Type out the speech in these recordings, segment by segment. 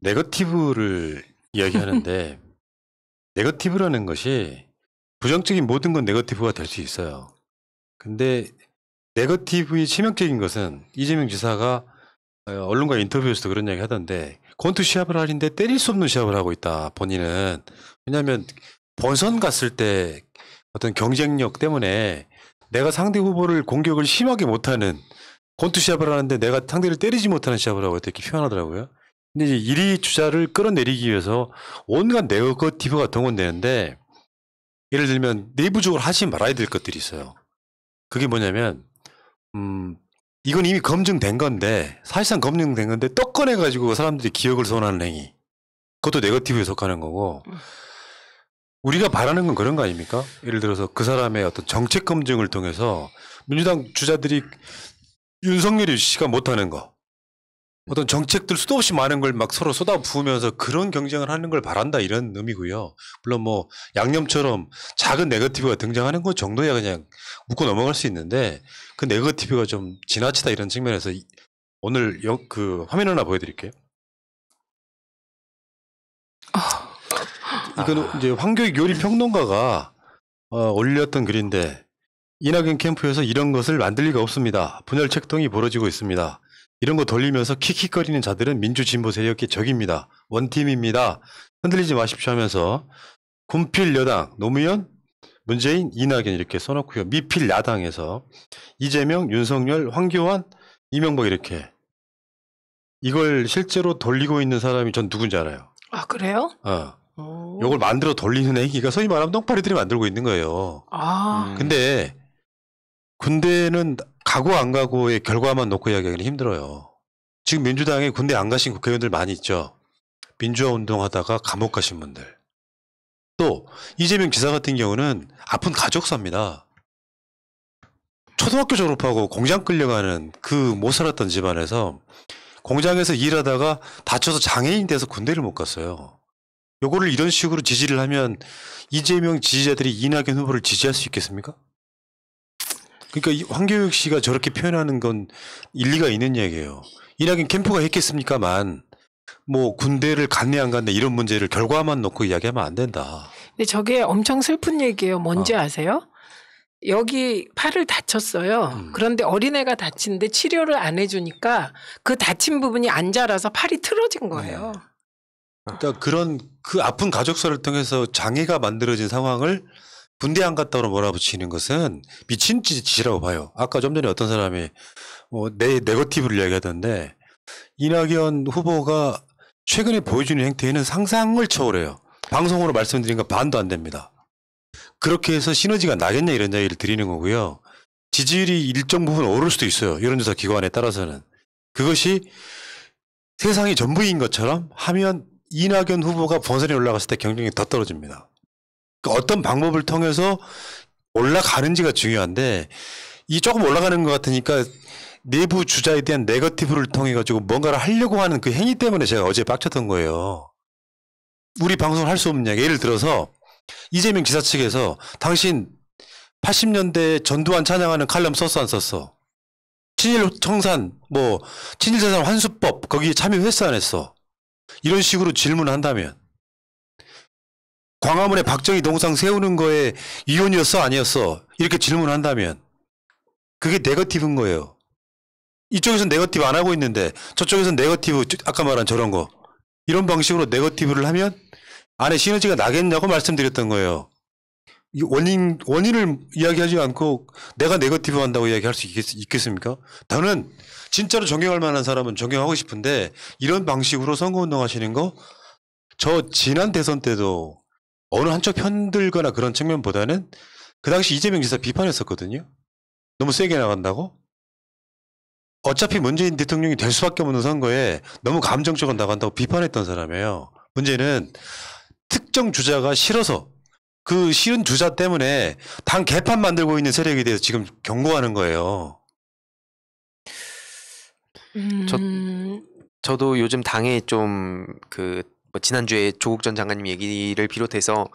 네거티브를 이야기하는데 네거티브라는 것이 부정적인 모든 건 네거티브가 될 수 있어요. 근데 네거티브의 치명적인 것은 이재명 지사가 언론과 인터뷰에서도 그런 이야기 하던데 권투 시합을 하는데 때릴 수 없는 시합을 하고 있다. 본인은. 왜냐하면 본선 갔을 때 어떤 경쟁력 때문에 내가 상대 후보를 공격을 심하게 못하는 권투 시합을 하는데 내가 상대를 때리지 못하는 시합을 하고 이렇게 표현하더라고요. 근데 이제 1위 주자를 끌어내리기 위해서 온갖 네거티브가 동원되는데 예를 들면 내부적으로 하지 말아야 될 것들이 있어요. 그게 뭐냐면 이건 이미 검증된 건데 사실상 검증된 건데 또 꺼내가지고 사람들이 기억을 소원하는 행위. 그것도 네거티브에 속하는 거고 우리가 바라는 건 그런 거 아닙니까? 예를 들어서 그 사람의 어떤 정책 검증을 통해서 민주당 주자들이 윤석열이 씨가 못하는 거 어떤 정책들 수도 없이 많은 걸 막 서로 쏟아부으면서 그런 경쟁을 하는 걸 바란다 이런 의미고요. 물론 뭐 양념처럼 작은 네거티브가 등장하는 것 정도야 그냥 웃고 넘어갈 수 있는데 그 네거티브가 좀 지나치다 이런 측면에서 오늘 그 화면 하나 보여드릴게요. 이거는 이제 황교익 요리 평론가가 올렸던 글인데 이낙연 캠프에서 이런 것을 만들 리가 없습니다. 분열 책동이 벌어지고 있습니다. 이런 거 돌리면서 킥킥거리는 자들은 민주진보 세력의 적입니다. 원팀입니다. 흔들리지 마십시오 하면서 군필 여당 노무현, 문재인, 이낙연 이렇게 써놓고요. 미필 야당에서 이재명, 윤석열, 황교안, 이명박 이렇게 이걸 실제로 돌리고 있는 사람이 전 누군지 알아요. 아, 그래요? 이걸 만들어 돌리는 행위가 소위 말하면 똥파리들이 만들고 있는 거예요. 근데 군대는 가고 안 가고의 결과만 놓고 이야기하기는 힘들어요. 지금 민주당에 군대 안 가신 국회의원들 많이 있죠. 민주화 운동하다가 감옥 가신 분들. 또 이재명 지사 같은 경우는 아픈 가족사입니다. 초등학교 졸업하고 공장 끌려가는 그 못 살았던 집안에서 공장에서 일하다가 다쳐서 장애인 돼서 군대를 못 갔어요. 요거를 이런 식으로 지지를 하면 이재명 지지자들이 이낙연 후보를 지지할 수 있겠습니까? 그러니까 황교익 씨가 저렇게 표현하는 건 일리가 있는 얘기예요. 이낙연 캠프가 했겠습니까만 뭐 군대를 갔네 안 갔네 이런 문제를 결과만 놓고 이야기하면 안 된다. 근데 저게 엄청 슬픈 얘기예요. 뭔지 아세요? 여기 팔을 다쳤어요. 그런데 어린애가 다치는데 치료를 안 해주니까 그 다친 부분이 안 자라서 팔이 틀어진 거예요. 그러니까 그런 그 아픈 가족사를 통해서 장애가 만들어진 상황을 군대 안 갔다고 몰아붙이는 것은 미친 짓이라고 봐요. 아까 좀 전에 어떤 사람이 네거티브를 이야기하던데 이낙연 후보가 최근에 보여주는 행태에는 상상을 초월해요. 방송으로 말씀드린 거 반도 안 됩니다. 그렇게 해서 시너지가 나겠냐 이런 이야기를 드리는 거고요. 지지율이 일정 부분 오를 수도 있어요. 여론조사 기관에 따라서는. 그것이 세상이 전부인 것처럼 하면 이낙연 후보가 본선에 올라갔을 때 경쟁이 더 떨어집니다. 그러니까 어떤 방법을 통해서 올라가는지가 중요한데 이 조금 올라가는 것 같으니까 내부 주자에 대한 네거티브를 통해 가지고 뭔가를 하려고 하는 그 행위 때문에 제가 어제 빡쳤던 거예요. 우리 방송을 할 수 없느냐. 예를 들어서 이재명 지사 측에서 당신 80년대 전두환 찬양하는 칼럼 썼어 안 썼어? 친일 청산 뭐 친일재산 환수법 거기에 참여했어 안 했어? 이런 식으로 질문을 한다면 광화문에 박정희 동상 세우는 거에 위헌이었어 아니었어? 이렇게 질문을 한다면 그게 네거티브인 거예요. 이쪽에서는 네거티브 안 하고 있는데 저쪽에서는 네거티브 아까 말한 저런 거 이런 방식으로 네거티브를 하면 안에 시너지가 나겠냐고 말씀드렸던 거예요. 이 원인을 이야기하지 않고 내가 네거티브 한다고 이야기할 수 있겠습니까? 저는 진짜로 존경할 만한 사람은 존경하고 싶은데 이런 방식으로 선거운동 하시는 거 저 지난 대선 때도 어느 한쪽 편들거나 그런 측면보다는 그 당시 이재명 지사 비판했었거든요. 너무 세게 나간다고? 어차피 문재인 대통령이 될 수밖에 없는 선거에 너무 감정적으로 나간다고 비판했던 사람이에요. 문제는 특정 주자가 싫어서 그 싫은 주자 때문에 당 개판 만들고 있는 세력에 대해서 지금 경고하는 거예요. 저도 요즘 당에 좀 뭐 지난주에 조국 전 장관님 얘기를 비롯해서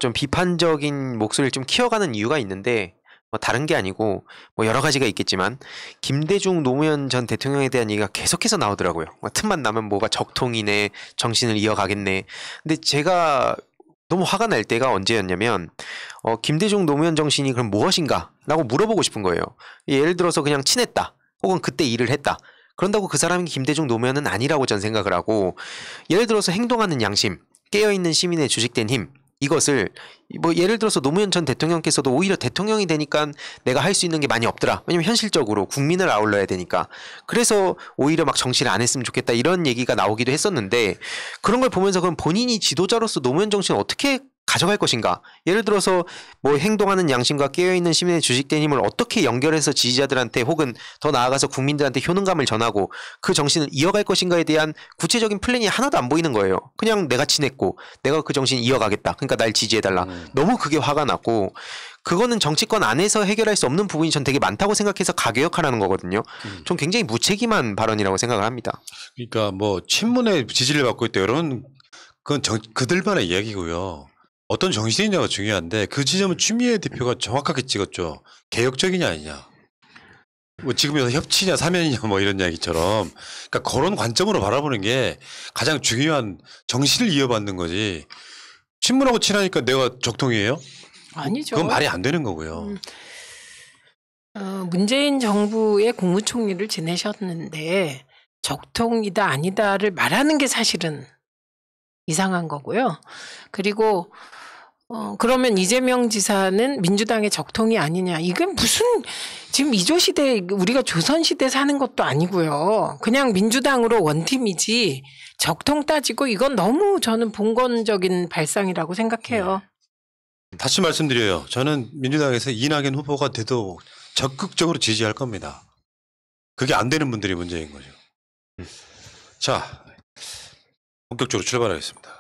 좀 비판적인 목소리를 좀 키워가는 이유가 있는데 다른 게 아니고 뭐 여러 가지가 있겠지만 김대중 노무현 전 대통령에 대한 얘기가 계속해서 나오더라고요. 틈만 나면 뭐가 적통이네, 정신을 이어가겠네. 근데 제가 너무 화가 날 때가 언제였냐면 김대중 노무현 정신이 그럼 무엇인가? 라고 물어보고 싶은 거예요. 예를 들어서 그냥 친했다. 혹은 그때 일을 했다. 그런다고 그 사람이 김대중 노무현은 아니라고 전 생각을 하고 예를 들어서 행동하는 양심, 깨어있는 시민의 주식된 힘 이것을 뭐 예를 들어서 노무현 전 대통령께서도 오히려 대통령이 되니까 내가 할 수 있는 게 많이 없더라. 왜냐면 현실적으로 국민을 아울러야 되니까. 그래서 오히려 막 정치를 안 했으면 좋겠다 이런 얘기가 나오기도 했었는데 그런 걸 보면서 그럼 본인이 지도자로서 노무현 정신을 어떻게 가져갈 것인가? 예를 들어서 뭐 행동하는 양심과 깨어있는 시민의 주식된 힘을 어떻게 연결해서 지지자들한테 혹은 더 나아가서 국민들한테 효능감을 전하고 그 정신을 이어갈 것인가에 대한 구체적인 플랜이 하나도 안 보이는 거예요. 그냥 내가 친했고 내가 그 정신을 이어가겠다. 그러니까 날 지지해달라. 너무 그게 화가 났고 그거는 정치권 안에서 해결할 수 없는 부분이 전 되게 많다고 생각해서 가교역하라는 거거든요. 전 굉장히 무책임한 발언이라고 생각을 합니다. 그러니까 뭐 친문의 지지를 받고 있다 이런 그건 그들만의 이야기고요. 어떤 정신이냐가 중요한데 그 지점은 추미애 대표가 정확하게 찍었죠. 개혁적이냐 아니냐. 뭐 지금에서 협치냐 사면이냐 뭐 이런 이야기처럼 그러니까 그런 관점으로 바라보는 게 가장 중요한 정신을 이어받는 거지. 친문하고 친하니까 내가 적통이에요? 아니죠. 그건 말이 안 되는 거고요. 문재인 정부의 국무총리를 지내셨는데 적통이다 아니다를 말하는 게 사실은 이상한 거고요. 그리고 그러면 이재명 지사는 민주당의 적통이 아니냐. 이게 무슨 지금 이조시대 우리가 조선시대 사는 것도 아니고요. 그냥 민주당으로 원팀이지 적통 따지고 이건 너무 저는 봉건적인 발상이라고 생각해요. 다시 말씀드려요. 저는 민주당에서 이낙연 후보가 돼도 적극적으로 지지할 겁니다. 그게 안 되는 분들이 문제인 거죠. 자, 본격적으로 출발하겠습니다.